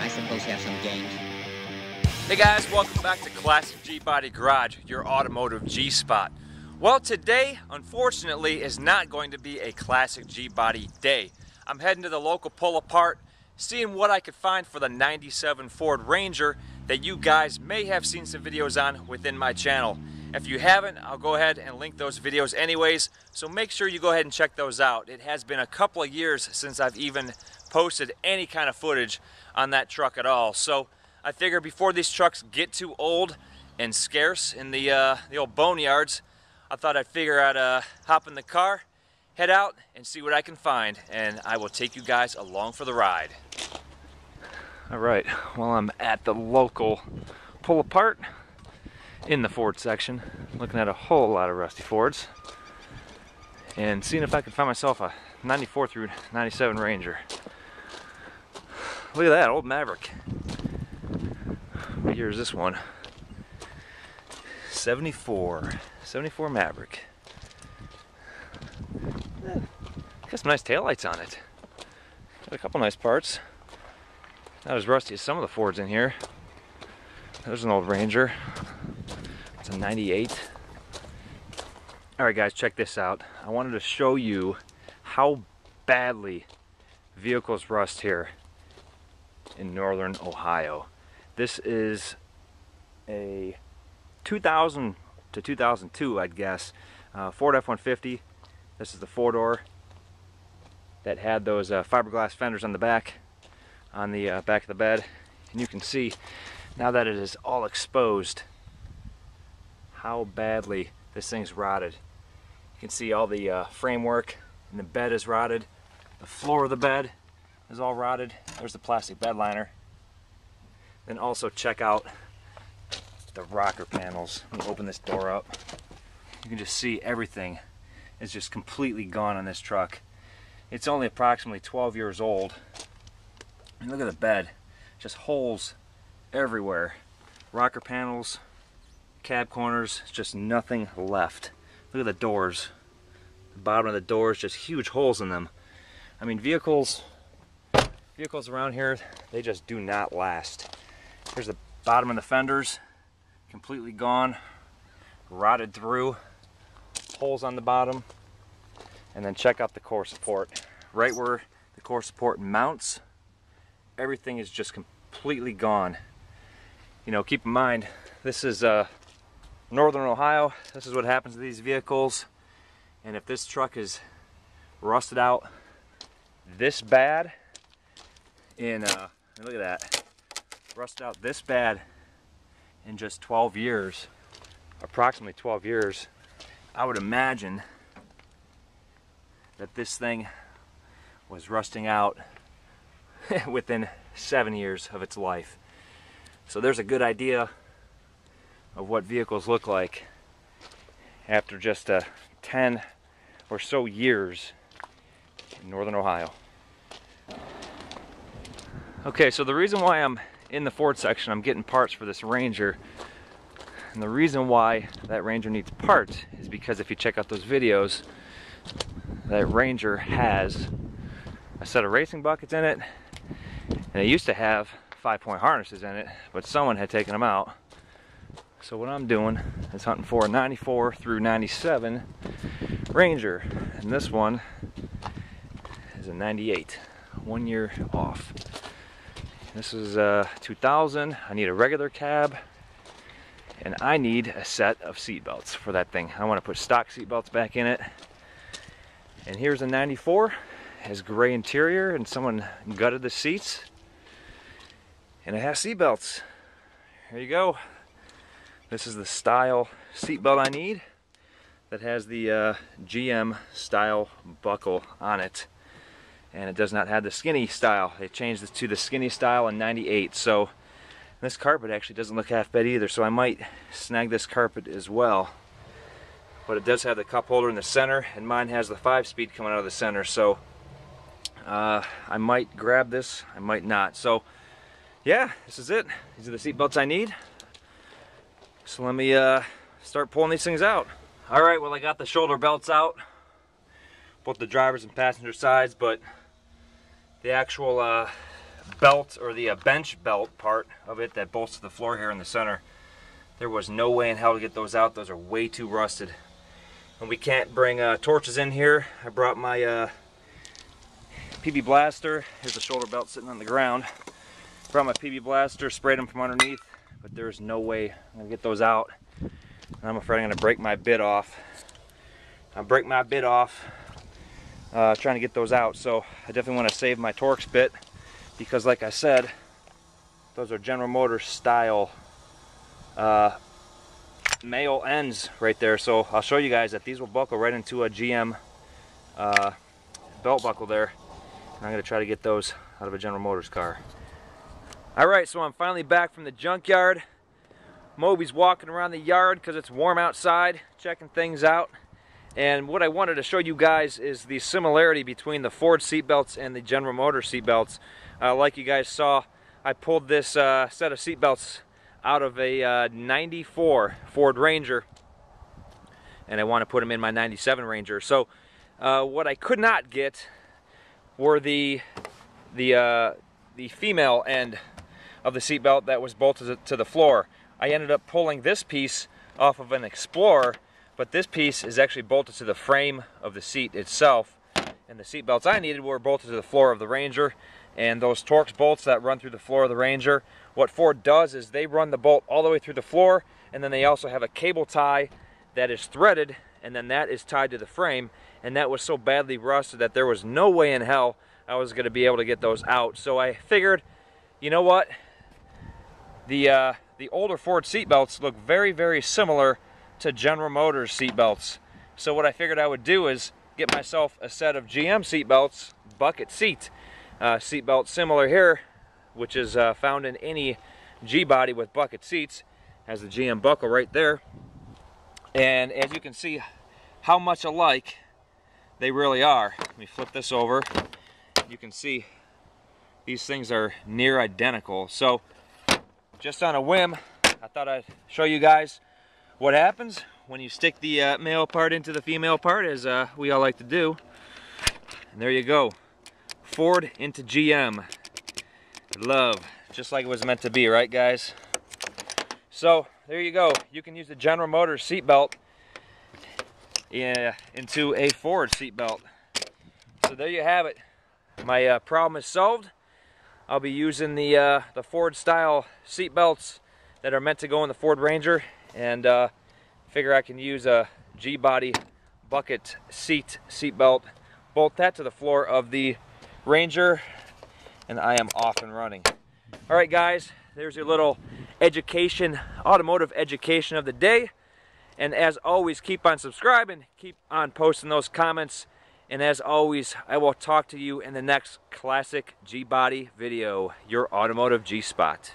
I suppose have some games. Hey guys, welcome back to Classic G Body Garage, your automotive G-spot. Well, today, unfortunately, is not going to be a Classic G Body day. I'm heading to the local pull-apart, seeing what I could find for the 97 Ford Ranger that you guys may have seen some videos on within my channel. If you haven't, I'll go ahead and link those videos anyways, so make sure you go ahead and check those out. It has been a couple of years since I've even posted any kind of footage on that truck at all. So I figure before these trucks get too old and scarce in the old boneyards, I thought I'd figure I'd hop in the car, head out, and see what I can find, and I will take you guys along for the ride. All right, well, I'm at the local pull-apart in the Ford section, looking at a whole lot of rusty Fords, and seeing if I can find myself a 94 through 97 Ranger. Look at that, old Maverick. What year is this one? 74 Maverick. Got some nice taillights on it. Got a couple nice parts. Not as rusty as some of the Fords in here. There's an old Ranger. It's a 98. Alright guys, check this out. I wanted to show you how badly vehicles rust here in northern Ohio. This is a 2000 to 2002, I'd guess, Ford F-150. This is the four-door that had those fiberglass fenders on the back of the bed. And you can see, now that it is all exposed, how badly this thing's rotted. You can see all the framework, and the bed is rotted. The floor of the bed is all rotted. There's the plastic bed liner. Then also check out the rocker panels. Let me open this door up. You can just see everything is just completely gone on this truck. It's only approximately 12 years old. And look at the bed, just holes everywhere. Rocker panels, cab corners, just nothing left. Look at the doors. The bottom of the doors, just huge holes in them. I mean, vehicles around here, they just do not last. Here's the bottom of the fenders, completely gone, rotted through, holes on the bottom. And then check out the core support. Right where the core support mounts, everything is just completely gone. You know, keep in mind, this is northern Ohio. This is what happens to these vehicles. And if this truck is rusted out this bad in look at that, rusted out this bad in just 12 years, approximately 12 years, I would imagine that this thing was rusting out within 7 years of its life. So there's a good idea of what vehicles look like after just 10 or so years in northern Ohio. Okay, so the reason why I'm in the Ford section, I'm getting parts for this Ranger, and the reason why that Ranger needs parts is because if you check out those videos, that Ranger has a set of racing buckets in it, and it used to have 5-point harnesses in it, but someone had taken them out. So what I'm doing is hunting for a 94 through 97 Ranger, and this one is a 98, 1 year off. This is 2000. I need a regular cab, and I need a set of seat belts for that thing. I want to put stock seat belts back in it. And here's a 94, it has gray interior, and someone gutted the seats, and it has seat belts. Here you go. This is the style seat belt I need that has the GM style buckle on it, and it does not have the skinny style. They changed this to the skinny style in 98. So this carpet actually doesn't look half bad either, so I might snag this carpet as well. But it does have the cup holder in the center, and mine has the 5-speed coming out of the center, so I might grab this, I might not. So yeah, this is it. These are the seat belts I need. So let me start pulling these things out. Alright, well, I got the shoulder belts out, both the driver's and passenger sides, but the actual belt, or the bench belt part of it that bolts to the floor here in the center. There was no way in hell to get those out. Those are way too rusted. And we can't bring torches in here. I brought my PB Blaster. Here's the shoulder belt sitting on the ground. Brought my PB Blaster, sprayed them from underneath, but there's no way I'm gonna get those out. And I'm afraid I'm gonna break my bit off. I'll break my bit off trying to get those out. So I definitely want to save my Torx bit, because like I said, those are General Motors style male ends right there. So I'll show you guys that these will buckle right into a GM belt buckle there. And I'm going to try to get those out of a General Motors car. Alright, so I'm finally back from the junkyard. Moby's walking around the yard because it's warm outside, checking things out. And what I wanted to show you guys is the similarity between the Ford seatbelts and the General Motors seatbelts. Like you guys saw, I pulled this set of seatbelts out of a 94 Ford Ranger, and I want to put them in my 97 Ranger. So what I could not get were the female end of the seatbelt that was bolted to the floor. I ended up pulling this piece off of an Explorer, but this piece is actually bolted to the frame of the seat itself. And the seat belts I needed were bolted to the floor of the Ranger. And those Torx bolts that run through the floor of the Ranger, what Ford does is they run the bolt all the way through the floor, and then they also have a cable tie that is threaded, and then that is tied to the frame. And that was so badly rusted that there was no way in hell I was going to be able to get those out. So I figured, you know what? The older Ford seatbelts look very, very similar to General Motors seatbelts. So what I figured I would do is get myself a set of GM seatbelts, bucket seat seatbelt similar here, which is found in any G-body with bucket seats. Has the GM buckle right there. And as you can see how much alike they really are. Let me flip this over. You can see these things are near identical. So just on a whim, I thought I'd show you guys what happens when you stick the male part into the female part, as we all like to do. And there you go. Ford into GM. Love. Just like it was meant to be, right guys? So there you go. You can use the General Motors seatbelt into a Ford seatbelt. So there you have it. My problem is solved. I'll be using the Ford style seatbelts that are meant to go in the Ford Ranger, and figure I can use a G-body bucket seatbelt, bolt that to the floor of the Ranger, and I am off and running. Alright guys, there's your little education, automotive education of the day. And as always, keep on subscribing, keep on posting those comments, and as always, I will talk to you in the next classic G-body video, your automotive G-spot.